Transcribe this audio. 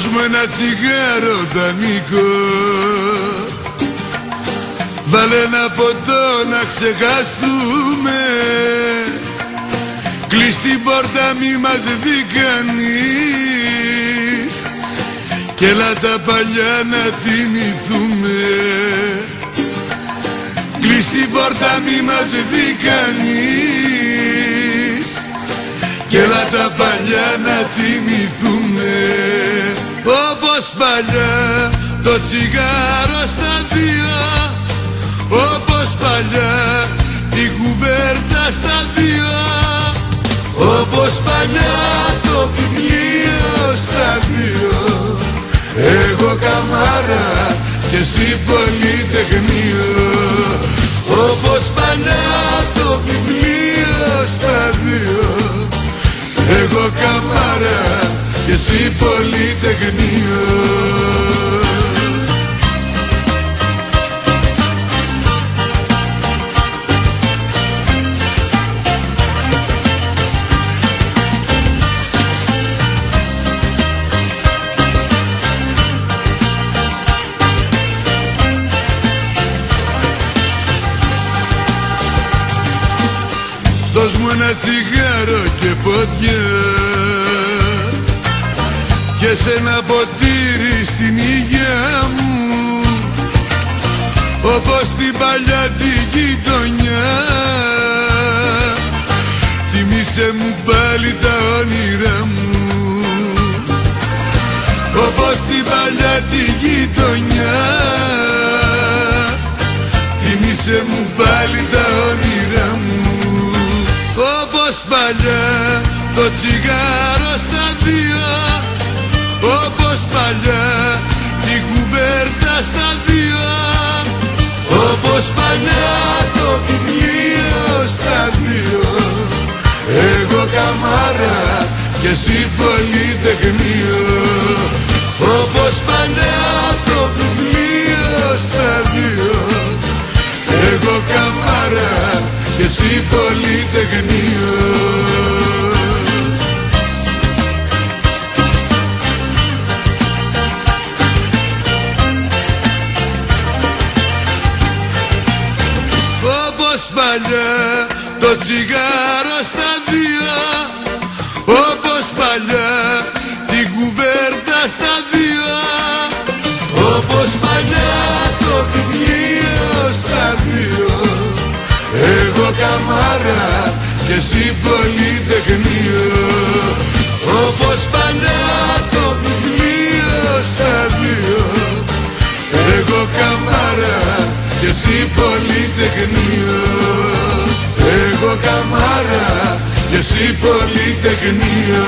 Δώσ' μου ένα τσιγάρο δανεικό, βάλε ένα ποτό να ξεχαστούμε, κλείς την πόρτα μη μας δει κανείς κι έλα τα παλιά να θυμηθούμε. Κλείς την πόρτα μη μας δει κανείς κι έλα τα παλιά να θυμηθούμε. Όπως παλιά το τσιγάρο στα δύο, όπως παλιά την κουβέρτα στα δύο, όπως παλιά το βιβλίο στα δύο. Εγώ καμάρα και εσύ πολυτεχνείο. Όπως παλιά το βιβλίο στα δύο, εγώ καμάρα και εσύ πολυτεχνείο. Δώσ' μου ένα τσιγάρο και φωτιά και σε ένα ποτήρι στην υγειά μου, όπως την παλιά τη γειτονιά. Θυμήσε μου πάλι τα όνειρά μου, όπως την παλιά τη γειτονιά. Θυμήσε μου πάλι τα όνειρά μου. Όπως παλιά το τσιγάρο στα δύο, όπως παλιά την κουβέρτα στα δύο, όπως παλιά το βιβλίο στα δύο. Εγώ καμάρα και εσύ πολυτεχνείο. Όπως παλιά το βιβλίο στα δύο, εγώ καμάρα και εσύ πολυτεχνείο. Όπως παλιά το τσιγάρο στα δύο, όπως παλιά την κουβέρτα στα δύο, όπως παλιά το βιβλίο στα δύο. Εγώ καμάρα και εσύ πολυτεχνείο. Όπως παλιά το βιβλίο στα δύο, εγώ καμάρα και εσύ πολυτεχνείο. Εγώ καμάρα και εσύ πολυτεχνείο.